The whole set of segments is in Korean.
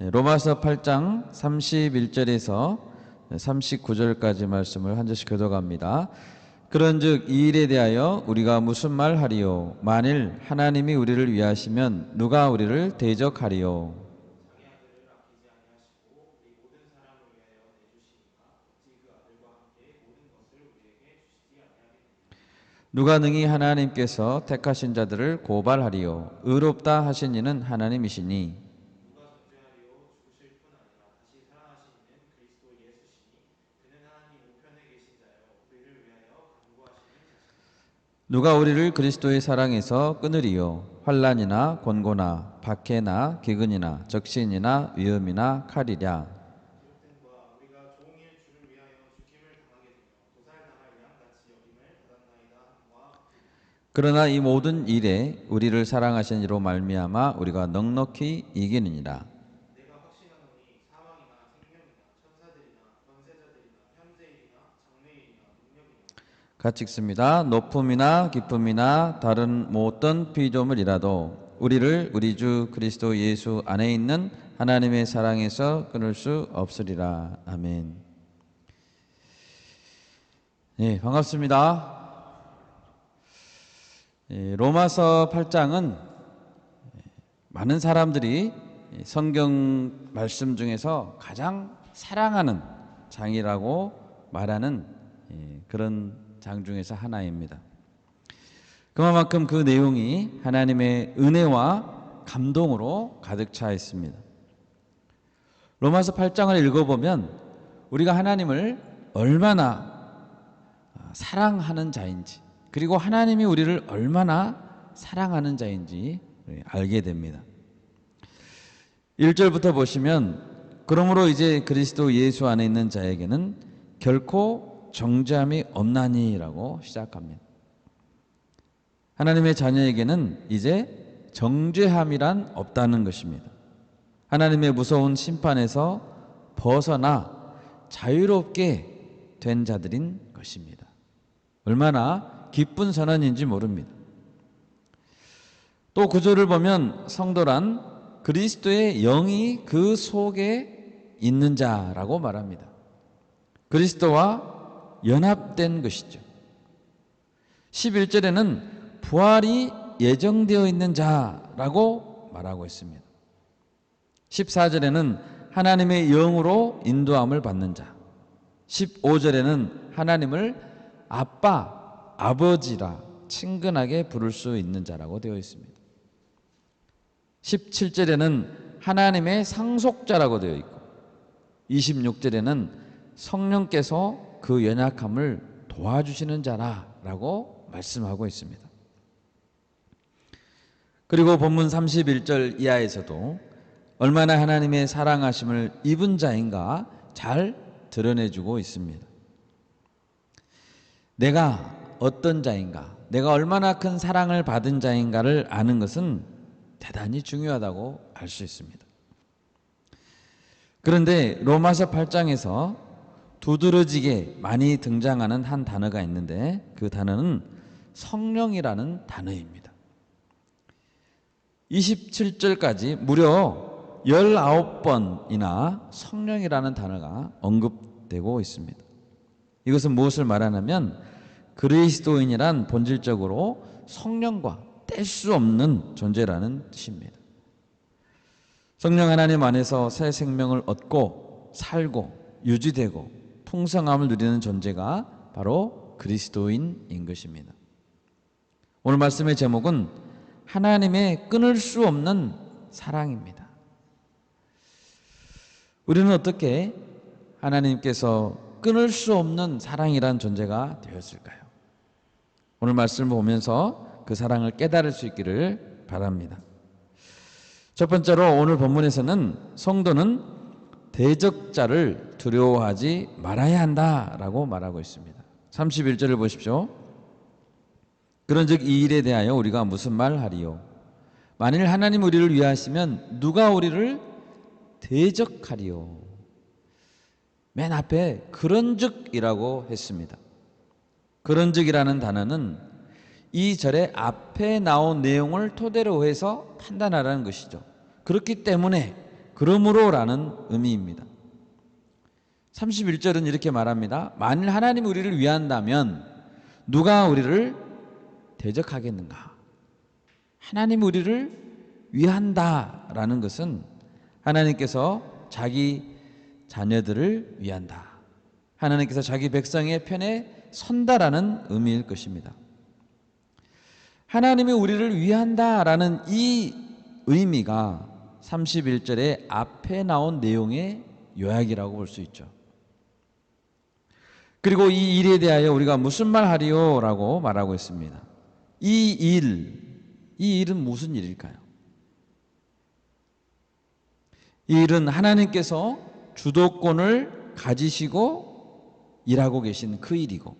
로마서 8장 31절에서 39절까지 말씀을 한 절씩 교독합니다. 그런즉 이 일에 대하여 우리가 무슨 말 하리요? 만일 하나님이 우리를 위하시면 누가 우리를 대적하리요? 누가 능히 하나님께서 택하신 자들을 고발하리요? 의롭다 하신 이는 하나님이시니. 누가 우리를 그리스도의 사랑에서 끊으리요? 환난이나 곤고나 박해나 기근이나 적신이나 위험이나 칼이랴. 그러나 이 모든 일에 우리를 사랑하신 이로 말미암아 우리가 넉넉히 이기느니라. 같이 읽습니다. 높음이나 기쁨이나 다른 어떤 피조물이라도 우리를 우리 주 그리스도 예수 안에 있는 하나님의 사랑에서 끊을 수 없으리라. 아멘. 네, 반갑습니다. 로마서 8장은 많은 사람들이 성경 말씀 중에서 가장 사랑하는 장이라고 말하는 그런 장 중에서 하나입니다. 그만큼 그 내용이 하나님의 은혜와 감동으로 가득 차 있습니다. 로마서 8장을 읽어보면 우리가 하나님을 얼마나 사랑하는 자인지, 그리고 하나님이 우리를 얼마나 사랑하는 자인지 알게 됩니다. 1절부터 보시면 그러므로 이제 그리스도 예수 안에 있는 자에게는 결코 정죄함이 없나니라고 시작합니다. 하나님의 자녀에게는 이제 정죄함이란 없다는 것입니다. 하나님의 무서운 심판에서 벗어나 자유롭게 된 자들인 것입니다. 얼마나 기쁜 선언인지 모릅니다. 또 구절을 보면 성도란 그리스도의 영이 그 속에 있는 자라고 말합니다. 그리스도와 연합된 것이죠. 11절에는 부활이 예정되어 있는 자라고 말하고 있습니다. 14절에는 하나님의 영으로 인도함을 받는 자, 15절에는 하나님을 아빠, 아버지라 친근하게 부를 수 있는 자라고 되어 있습니다. 17절에는 하나님의 상속자라고 되어 있고 26절에는 성령께서 그 연약함을 도와주시는 자라고 말씀하고 있습니다. 그리고 본문 31절 이하에서도 얼마나 하나님의 사랑하심을 입은 자인가 잘 드러내주고 있습니다. 내가 어떤 자인가, 내가 얼마나 큰 사랑을 받은 자인가를 아는 것은 대단히 중요하다고 알 수 있습니다. 그런데 로마서 8장에서 두드러지게 많이 등장하는 한 단어가 있는데 그 단어는 성령이라는 단어입니다. 27절까지 무려 19번이나 성령이라는 단어가 언급되고 있습니다. 이것은 무엇을 말하냐면 그리스도인이란 본질적으로 성령과 뗄 수 없는 존재라는 뜻입니다. 성령 하나님 안에서 새 생명을 얻고 살고 유지되고 풍성함을 누리는 존재가 바로 그리스도인인 것입니다. 오늘 말씀의 제목은 하나님의 끊을 수 없는 사랑입니다. 우리는 어떻게 하나님께서 끊을 수 없는 사랑이란 존재가 되었을까요? 오늘 말씀을 보면서 그 사랑을 깨달을 수 있기를 바랍니다. 첫 번째로 오늘 본문에서는 성도는 대적자를 두려워하지 말아야 한다라고 말하고 있습니다. 31절을 보십시오. 그런즉 이 일에 대하여 우리가 무슨 말 하리요? 만일 하나님 우리를 위하시면 누가 우리를 대적하리요? 맨 앞에 그런즉이라고 했습니다. 그런즉이라는 단어는 이 절의 앞에 나온 내용을 토대로 해서 판단하라는 것이죠. 그렇기 때문에 그러므로라는 의미입니다. 31절은 이렇게 말합니다. 만일 하나님이 우리를 위한다면 누가 우리를 대적하겠는가? 하나님이 우리를 위한다라는 것은 하나님께서 자기 자녀들을 위한다, 하나님께서 자기 백성의 편에 선다라는 의미일 것입니다. 하나님이 우리를 위한다라는 이 의미가 31절의 앞에 나온 내용의 요약이라고 볼 수 있죠. 그리고 이 일에 대하여 우리가 무슨 말 하리요? 라고 말하고 있습니다. 이 일은 무슨 일일까요? 이 일은 하나님께서 주도권을 가지시고 일하고 계신 그 일이고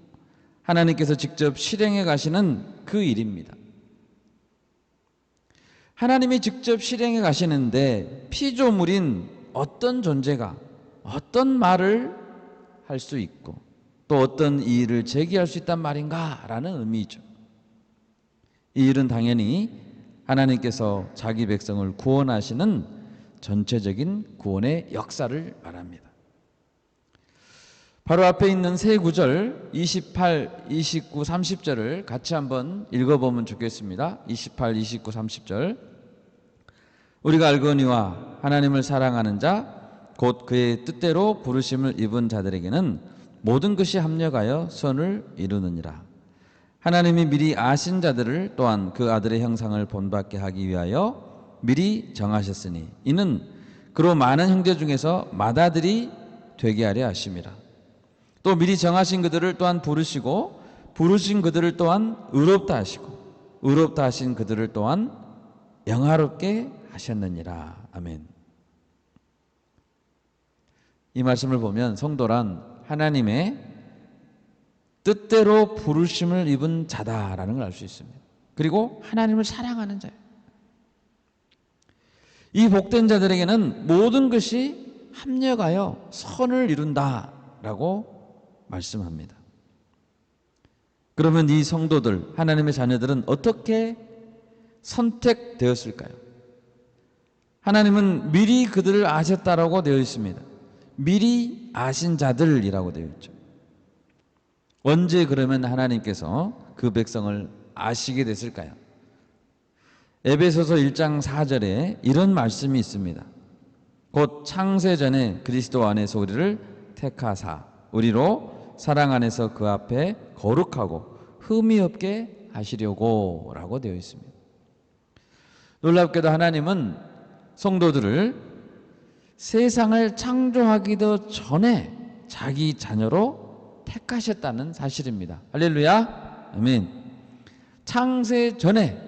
하나님께서 직접 실행해 가시는 그 일입니다. 하나님이 직접 실행해 가시는데 피조물인 어떤 존재가 어떤 말을 할 수 있고 또 어떤 일을 제기할 수 있단 말인가 라는 의미죠. 이 일은 당연히 하나님께서 자기 백성을 구원하시는 전체적인 구원의 역사를 말합니다. 바로 앞에 있는 세 구절 28, 29, 30절을 같이 한번 읽어보면 좋겠습니다. 28, 29, 30절. 우리가 알거니와 하나님을 사랑하는 자 곧 그의 뜻대로 부르심을 입은 자들에게는 모든 것이 합력하여 선을 이루느니라. 하나님이 미리 아신 자들을 또한 그 아들의 형상을 본받게 하기 위하여 미리 정하셨으니 이는 그로 많은 형제 중에서 맏아들이 되게 하려 하심이라. 또 미리 정하신 그들을 또한 부르시고 부르신 그들을 또한 의롭다 하시고 의롭다 하신 그들을 또한 영화롭게 하셨느니라. 아멘. 이 말씀을 보면 성도란 하나님의 뜻대로 부르심을 입은 자다라는 걸 알 수 있습니다. 그리고 하나님을 사랑하는 자예요. 이 복된 자들에게는 모든 것이 합력하여 선을 이룬다라고 말씀합니다. 그러면 이 성도들, 하나님의 자녀들은 어떻게 선택되었을까요? 하나님은 미리 그들을 아셨다라고 되어 있습니다. 미리 아신 자들이라고 되어 있죠. 언제 그러면 하나님께서 그 백성을 아시게 됐을까요? 에베소서 1장 4절에 이런 말씀이 있습니다. 곧 창세 전에 그리스도 안에서 우리를 택하사 우리로 사랑 안에서 그 앞에 거룩하고 흠이 없게 하시려고 라고 되어 있습니다. 놀랍게도 하나님은 성도들을 세상을 창조하기도 전에 자기 자녀로 택하셨다는 사실입니다. 할렐루야. 아멘. 창세 전에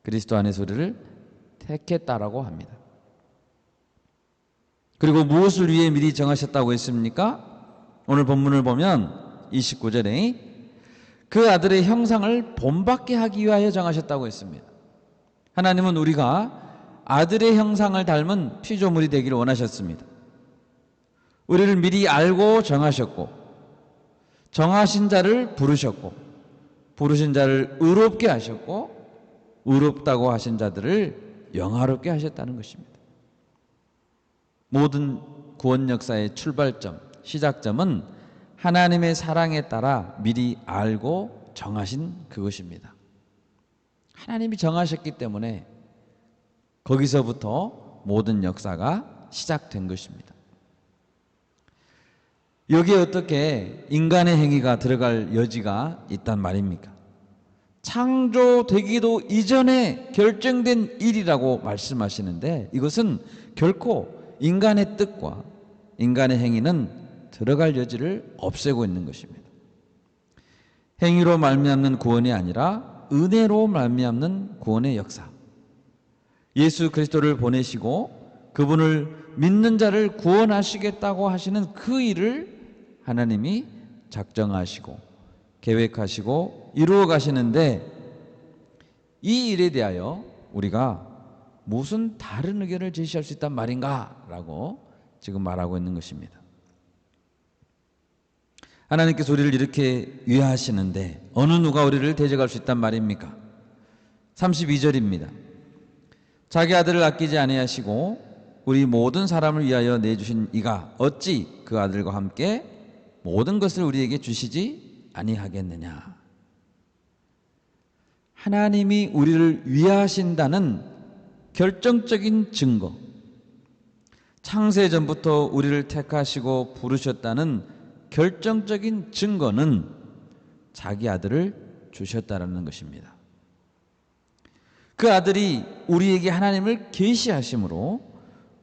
그리스도 안에서 우리를 택했다라고 합니다. 그리고 무엇을 위해 미리 정하셨다고 했습니까? 오늘 본문을 보면 29절에 그 아들의 형상을 본받게 하기 위하여 정하셨다고 했습니다. 하나님은 우리가 아들의 형상을 닮은 피조물이 되기를 원하셨습니다. 우리를 미리 알고 정하셨고 정하신 자를 부르셨고 부르신 자를 의롭게 하셨고 의롭다고 하신 자들을 영화롭게 하셨다는 것입니다. 모든 구원 역사의 출발점, 시작점은 하나님의 사랑에 따라 미리 알고 정하신 그것입니다. 하나님이 정하셨기 때문에 거기서부터 모든 역사가 시작된 것입니다. 여기에 어떻게 인간의 행위가 들어갈 여지가 있단 말입니까? 창조되기도 이전에 결정된 일이라고 말씀하시는데 이것은 결코 인간의 뜻과 인간의 행위는 들어갈 여지를 없애고 있는 것입니다. 행위로 말미암는 구원이 아니라 은혜로 말미암는 구원의 역사. 예수 그리스도를 보내시고 그분을 믿는 자를 구원하시겠다고 하시는 그 일을 하나님이 작정하시고 계획하시고 이루어 가시는데 이 일에 대하여 우리가 무슨 다른 의견을 제시할 수 있단 말인가 라고 지금 말하고 있는 것입니다. 하나님께서 우리를 이렇게 위하시는데 어느 누가 우리를 대적할 수 있단 말입니까? 32절입니다. 자기 아들을 아끼지 아니하시고 우리 모든 사람을 위하여 내주신 이가 어찌 그 아들과 함께 모든 것을 우리에게 주시지 아니하겠느냐. 하나님이 우리를 위하신다는 결정적인 증거, 창세전부터 우리를 택하시고 부르셨다는 결정적인 증거는 자기 아들을 주셨다라는 것입니다. 그 아들이 우리에게 하나님을 계시하심으로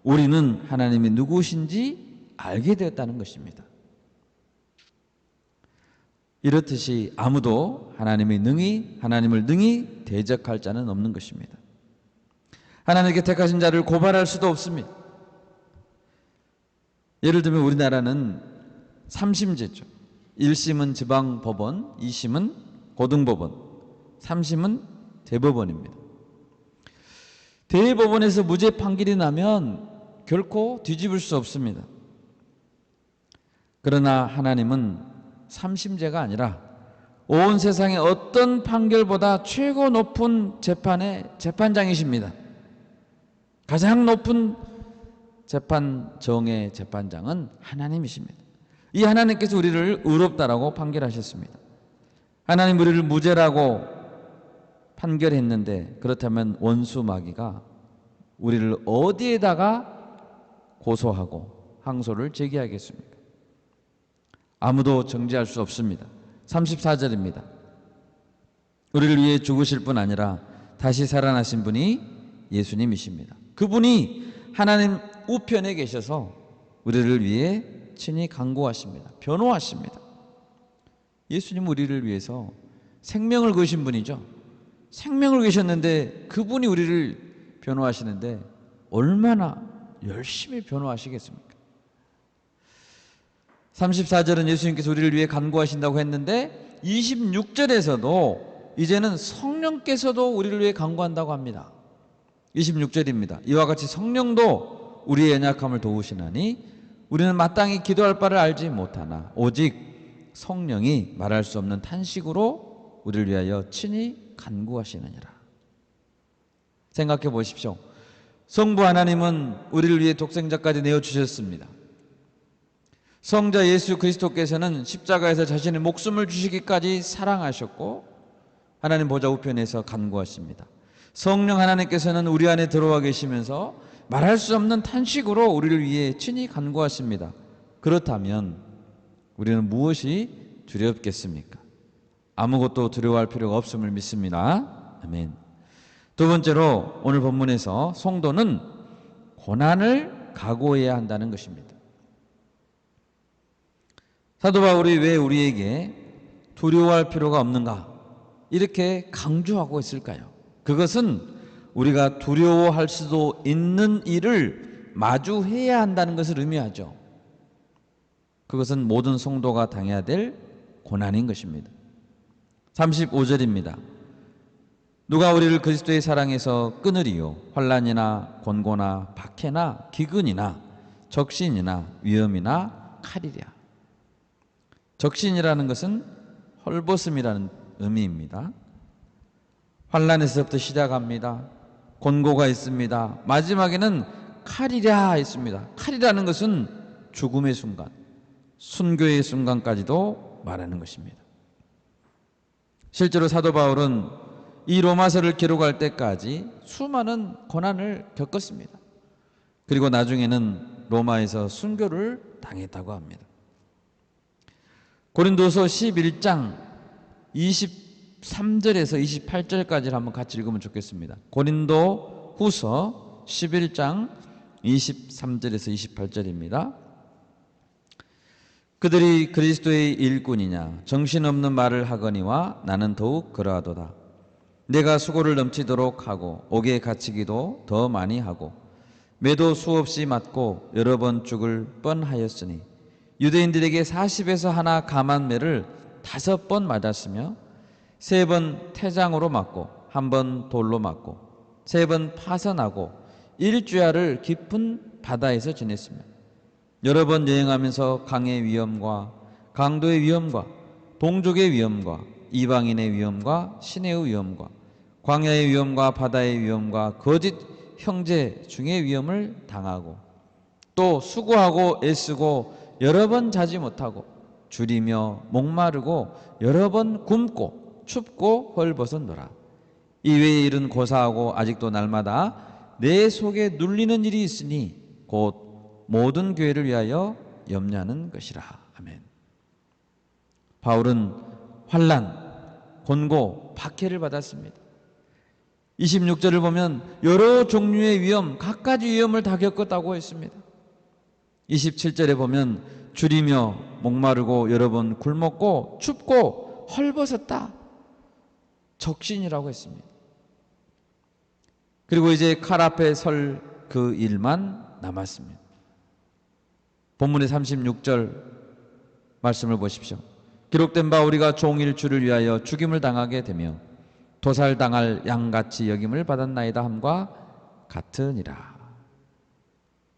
우리는 하나님이 누구신지 알게 되었다는 것입니다. 이렇듯이 아무도 하나님을 능히 대적할 자는 없는 것입니다. 하나님께 택하신 자를 고발할 수도 없습니다. 예를 들면 우리나라는 3심제죠. 1심은 지방법원, 2심은 고등법원, 3심은 대법원입니다. 대법원에서 무죄 판결이 나면 결코 뒤집을 수 없습니다. 그러나 하나님은 3심제가 아니라 온 세상의 어떤 판결보다 최고 높은 재판의 재판장이십니다. 가장 높은 재판정의 재판장은 하나님이십니다. 이 하나님께서 우리를 의롭다라고 판결하셨습니다. 하나님 우리를 무죄라고 판결했는데 그렇다면 원수 마귀가 우리를 어디에다가 고소하고 항소를 제기하겠습니까? 아무도 정죄할 수 없습니다. 34절입니다. 우리를 위해 죽으실 뿐 아니라 다시 살아나신 분이 예수님이십니다. 그분이 하나님 우편에 계셔서 우리를 위해 친히 간구하십니다. 변호하십니다. 예수님은 우리를 위해서 생명을 거신 분이죠. 생명을 거셨는데 그분이 우리를 변호하시는데 얼마나 열심히 변호하시겠습니까? 34절은 예수님께서 우리를 위해 간구하신다고 했는데 26절에서도 이제는 성령께서도 우리를 위해 간구한다고 합니다. 26절입니다. 이와 같이 성령도 우리의 연약함을 도우시나니 우리는 마땅히 기도할 바를 알지 못하나 오직 성령이 말할 수 없는 탄식으로 우리를 위하여 친히 간구하시느니라. 생각해 보십시오. 성부 하나님은 우리를 위해 독생자까지 내어주셨습니다. 성자 예수 그리스도께서는 십자가에서 자신의 목숨을 주시기까지 사랑하셨고 하나님 보좌 우편에서 간구하십니다. 성령 하나님께서는 우리 안에 들어와 계시면서 말할 수 없는 탄식으로 우리를 위해 친히 간구하십니다. 그렇다면 우리는 무엇이 두렵겠습니까? 아무것도 두려워할 필요가 없음을 믿습니다. 아멘. 두 번째로 오늘 본문에서 성도는 고난을 각오해야 한다는 것입니다. 사도 바울이 왜 우리에게 두려워할 필요가 없는가 이렇게 강조하고 있을까요? 그것은 우리가 두려워할 수도 있는 일을 마주해야 한다는 것을 의미하죠. 그것은 모든 성도가 당해야 될 고난인 것입니다. 35절입니다. 누가 우리를 그리스도의 사랑에서 끊으리요? 환난이나 곤고나 박해나 기근이나 적신이나 위험이나 칼이랴. 적신이라는 것은 헐벗음이라는 의미입니다. 환난에서부터 시작합니다. 곤고가 있습니다. 마지막에는 칼이랴 있습니다. 칼이라는 것은 죽음의 순간, 순교의 순간까지도 말하는 것입니다. 실제로 사도 바울은 이 로마서를 기록할 때까지 수많은 고난을 겪었습니다. 그리고 나중에는 로마에서 순교를 당했다고 합니다. 고린도서 11장 23절에서 28절까지를 한번 같이 읽으면 좋겠습니다. 고린도 후서 11장 23절에서 28절입니다. 그들이 그리스도의 일꾼이냐 정신없는 말을 하거니와 나는 더욱 그러하도다. 내가 수고를 넘치도록 하고 옥에 갇히기도 더 많이 하고 매도 수없이 맞고 여러 번 죽을 뻔하였으니 유대인들에게 40에서 하나 감한 매를 5번 맞았으며 3번 태장으로 맞고 1번 돌로 맞고 3번 파선하고 1주야를 깊은 바다에서 지냈으며 여러 번 여행하면서 강의 위험과 강도의 위험과 동족의 위험과 이방인의 위험과 시내의 위험과 광야의 위험과 바다의 위험과 거짓 형제 중에 위험을 당하고 또 수고하고 애쓰고 여러 번 자지 못하고 줄이며 목마르고 여러 번 굶고 춥고 헐벗었노라. 이외에 일은 고사하고 아직도 날마다 내 속에 눌리는 일이 있으니 곧 모든 교회를 위하여 염려하는 것이라. 아멘. 바울은 환난, 곤고, 박해를 받았습니다. 26절을 보면 여러 종류의 위험, 갖가지 위험을 다 겪었다고 했습니다. 27절에 보면 줄이며 목마르고 여러 번 굶었고 춥고 헐벗었다. 적신이라고 했습니다. 그리고 이제 칼 앞에 설 그 일만 남았습니다. 본문의 36절 말씀을 보십시오. 기록된 바 우리가 종일 주를 위하여 죽임을 당하게 되며 도살당할 양같이 여김을 받았나이다 함과 같으니라.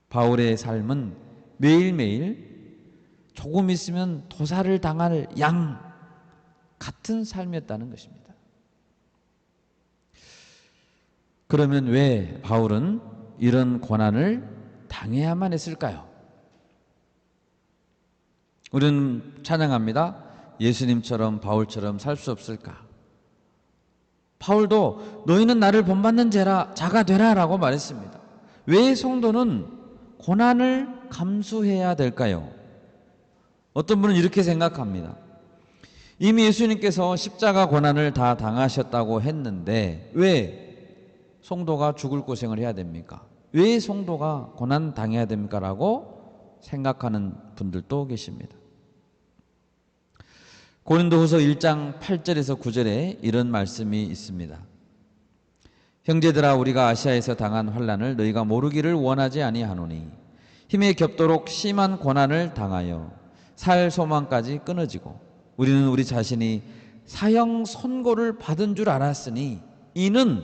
바울의 삶은 매일매일 조금 있으면 도살을 당할 양 같은 삶이었다는 것입니다. 그러면 왜 바울은 이런 고난을 당해야만 했을까요? 우리는 찬양합니다. 예수님처럼 바울처럼 살 수 없을까? 바울도 너희는 나를 본받는 자가 되라 라고 말했습니다. 왜 성도는 고난을 감수해야 될까요? 어떤 분은 이렇게 생각합니다. 이미 예수님께서 십자가 고난을 다 당하셨다고 했는데 왜 성도가 죽을 고생을 해야 됩니까? 왜 성도가 고난 당해야 됩니까? 라고 생각하는 분들도 계십니다. 고린도후서 1장 8절에서 9절에 이런 말씀이 있습니다. 형제들아 우리가 아시아에서 당한 환난을 너희가 모르기를 원하지 아니하노니 힘에 겹도록 심한 고난을 당하여 살 소망까지 끊어지고 우리는 우리 자신이 사형 선고를 받은 줄 알았으니 이는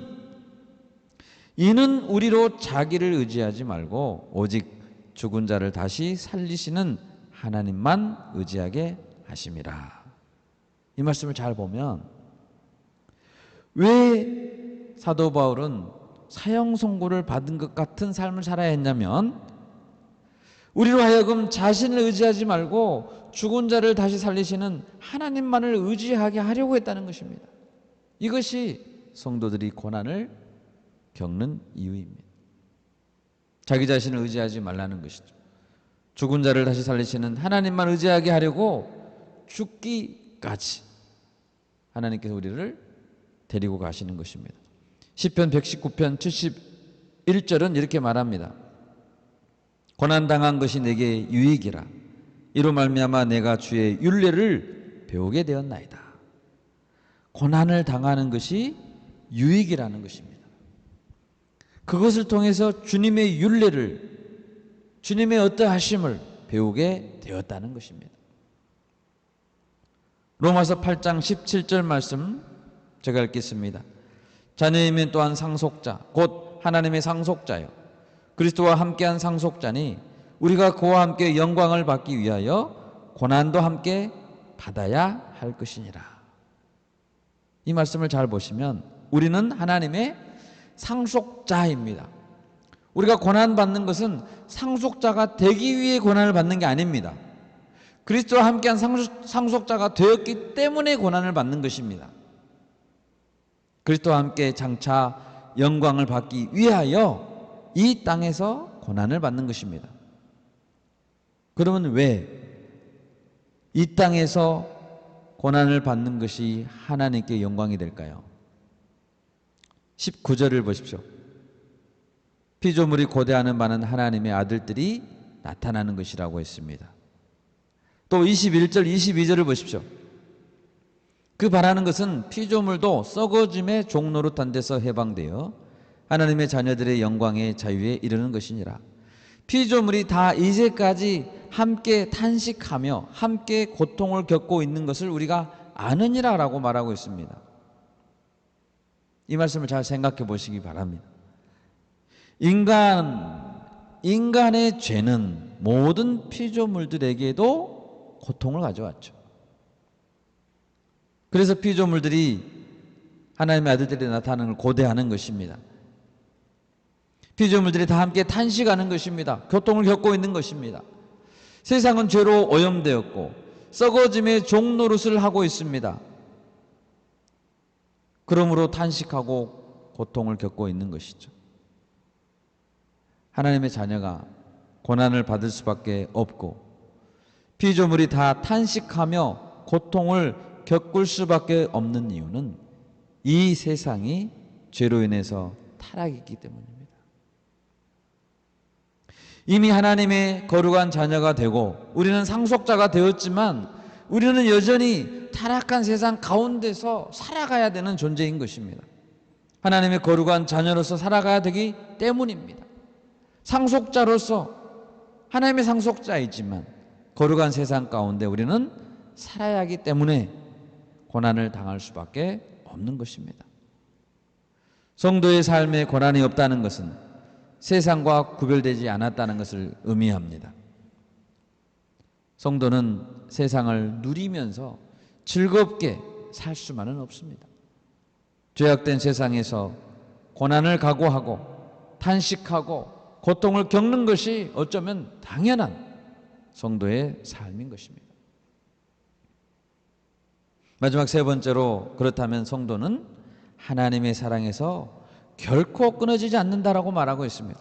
우리로 자기를 의지하지 말고 오직 죽은 자를 다시 살리시는 하나님만 의지하게 하심이라. 이 말씀을 잘 보면 왜 사도 바울은 사형 선고를 받은 것 같은 삶을 살아야 했냐면 우리로 하여금 자신을 의지하지 말고 죽은 자를 다시 살리시는 하나님만을 의지하게 하려고 했다는 것입니다. 이것이 성도들이 고난을 겪는 이유입니다. 자기 자신을 의지하지 말라는 것이죠. 죽은 자를 다시 살리시는 하나님만 의지하게 하려고 죽기까지 하나님께서 우리를 데리고 가시는 것입니다. 시편 119편 71절은 이렇게 말합니다. 고난당한 것이 내게 유익이라 이로 말미암아 내가 주의 율례를 배우게 되었나이다. 고난을 당하는 것이 유익이라는 것입니다. 그것을 통해서 주님의 율례를, 주님의 어떠하심을 배우게 되었다는 것입니다. 로마서 8장 17절 말씀 제가 읽겠습니다. 자녀이면 또한 상속자 곧 하나님의 상속자요 그리스도와 함께한 상속자니 우리가 그와 함께 영광을 받기 위하여 고난도 함께 받아야 할 것이니라. 이 말씀을 잘 보시면 우리는 하나님의 상속자입니다. 우리가 고난받는 것은 상속자가 되기 위해 고난을 받는 게 아닙니다. 그리스도와 함께한 상속자가 되었기 때문에 고난을 받는 것입니다. 그리스도와 함께 장차 영광을 받기 위하여 이 땅에서 고난을 받는 것입니다. 그러면 왜 이 땅에서 고난을 받는 것이 하나님께 영광이 될까요? 19절을 보십시오. 피조물이 고대하는 바는 하나님의 아들들이 나타나는 것이라고 했습니다. 또 21절, 22절을 보십시오. 그 바라는 것은 피조물도 썩어짐의 종노릇한 데서 해방되어 하나님의 자녀들의 영광의 자유에 이르는 것이니라. 피조물이 다 이제까지 함께 탄식하며 함께 고통을 겪고 있는 것을 우리가 아느니라 라고 말하고 있습니다. 이 말씀을 잘 생각해 보시기 바랍니다. 인간의 죄는 모든 피조물들에게도 고통을 가져왔죠. 그래서 피조물들이 하나님의 아들들이 나타나는 걸 고대하는 것입니다. 피조물들이 다 함께 탄식하는 것입니다. 고통을 겪고 있는 것입니다. 세상은 죄로 오염되었고 썩어짐의 종노릇을 하고 있습니다. 그러므로 탄식하고 고통을 겪고 있는 것이죠. 하나님의 자녀가 고난을 받을 수밖에 없고 피조물이 다 탄식하며 고통을 겪을 수밖에 없는 이유는 이 세상이 죄로 인해서 타락했기 때문입니다. 이미 하나님의 거룩한 자녀가 되고 우리는 상속자가 되었지만 우리는 여전히 타락한 세상 가운데서 살아가야 되는 존재인 것입니다. 하나님의 거룩한 자녀로서 살아가야 되기 때문입니다. 상속자로서 하나님의 상속자이지만 거룩한 세상 가운데 우리는 살아야 하기 때문에 고난을 당할 수밖에 없는 것입니다. 성도의 삶에 고난이 없다는 것은 세상과 구별되지 않았다는 것을 의미합니다. 성도는 세상을 누리면서 즐겁게 살 수만은 없습니다. 죄악된 세상에서 고난을 각오하고 탄식하고 고통을 겪는 것이 어쩌면 당연한 성도의 삶인 것입니다. 마지막 세 번째로, 그렇다면 성도는 하나님의 사랑에서 결코 끊어지지 않는다라고 말하고 있습니다.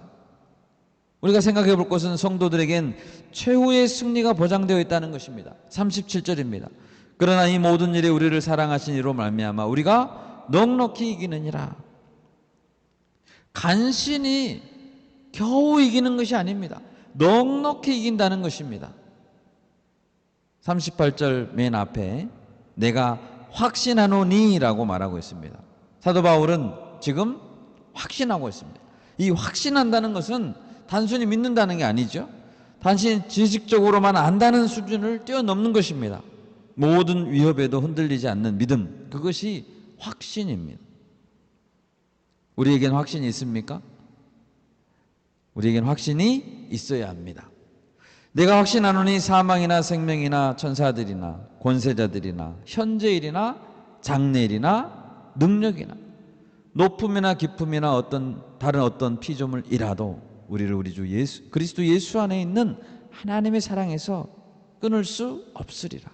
우리가 생각해 볼 것은 성도들에겐 최후의 승리가 보장되어 있다는 것입니다. 37절입니다. 그러나 이 모든 일에 우리를 사랑하신 이로 말미암아 우리가 넉넉히 이기느니라. 간신히 겨우 이기는 것이 아닙니다. 넉넉히 이긴다는 것입니다. 38절 맨 앞에 내가 확신하노니 라고 말하고 있습니다. 사도 바울은 지금 확신하고 있습니다. 이 확신한다는 것은 단순히 믿는다는 게 아니죠. 단순히 지식적으로만 안다는 수준을 뛰어넘는 것입니다. 모든 위협에도 흔들리지 않는 믿음, 그것이 확신입니다. 우리에겐 확신이 있습니까? 우리에겐 확신이 있어야 합니다. 내가 확신하노니 사망이나 생명이나 천사들이나 권세자들이나 현재일이나 장래일이나 능력이나 높음이나 깊음이나 다른 어떤 피조물이라도 우리를 우리 주 예수 그리스도 예수 안에 있는 하나님의 사랑에서 끊을 수 없으리라.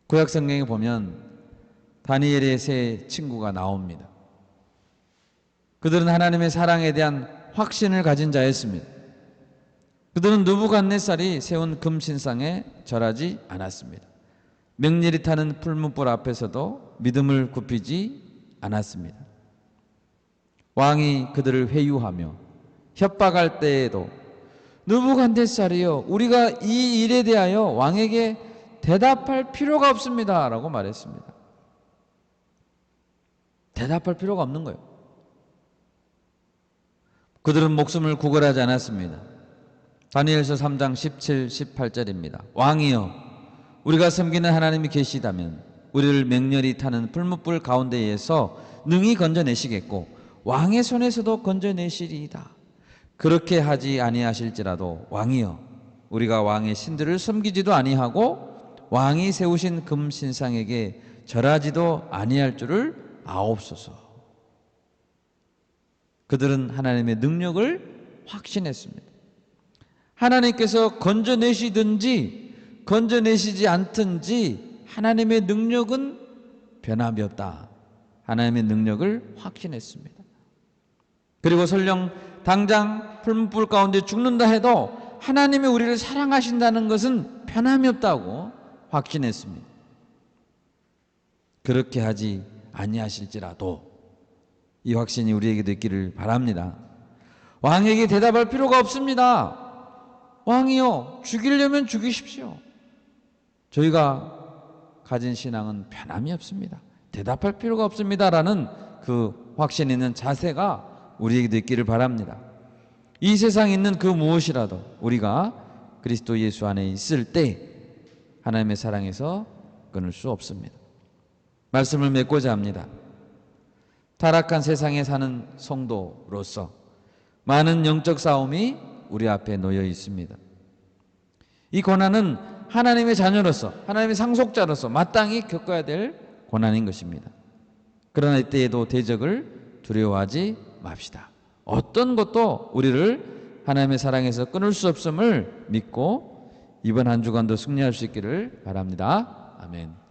구약 성경에 보면 다니엘의 세 친구가 나옵니다. 그들은 하나님의 사랑에 대한 확신을 가진 자였습니다. 그들은 느부갓네살이 세운 금신상에 절하지 않았습니다. 맹렬히 타는 풀무불 앞에서도 믿음을 굽히지 않았습니다. 왕이 그들을 회유하며 협박할 때에도 느부갓네살이여, 우리가 이 일에 대하여 왕에게 대답할 필요가 없습니다 라고 말했습니다. 대답할 필요가 없는 거예요. 그들은 목숨을 구걸하지 않았습니다. 다니엘서 3장 17, 18절입니다. 왕이여, 우리가 섬기는 하나님이 계시다면 우리를 맹렬히 타는 풀무불 가운데에서 능히 건져내시겠고 왕의 손에서도 건져내시리이다. 그렇게 하지 아니하실지라도 왕이여, 우리가 왕의 신들을 섬기지도 아니하고 왕이 세우신 금신상에게 절하지도 아니할 줄을 아옵소서. 그들은 하나님의 능력을 확신했습니다. 하나님께서 건져내시든지 건져내시지 않든지 하나님의 능력은 변함이 없다. 하나님의 능력을 확신했습니다. 그리고 설령 당장 풀무불 가운데 죽는다 해도 하나님이 우리를 사랑하신다는 것은 변함이 없다고 확신했습니다. 그렇게 하지 아니하실지라도 이 확신이 우리에게도 있기를 바랍니다. 왕에게 대답할 필요가 없습니다. 왕이요, 죽이려면 죽이십시오. 저희가 가진 신앙은 변함이 없습니다. 대답할 필요가 없습니다라는 그 확신 있는 자세가 우리에게도 있기를 바랍니다. 이 세상에 있는 그 무엇이라도 우리가 그리스도 예수 안에 있을 때 하나님의 사랑에서 끊을 수 없습니다. 말씀을 맺고자 합니다. 타락한 세상에 사는 성도로서 많은 영적 싸움이 우리 앞에 놓여 있습니다. 이 고난은 하나님의 자녀로서, 하나님의 상속자로서 마땅히 겪어야 될 고난인 것입니다. 그러나 이때에도 대적을 두려워하지 맙시다. 어떤 것도 우리를 하나님의 사랑에서 끊을 수 없음을 믿고 이번 한 주간도 승리할 수 있기를 바랍니다. 아멘.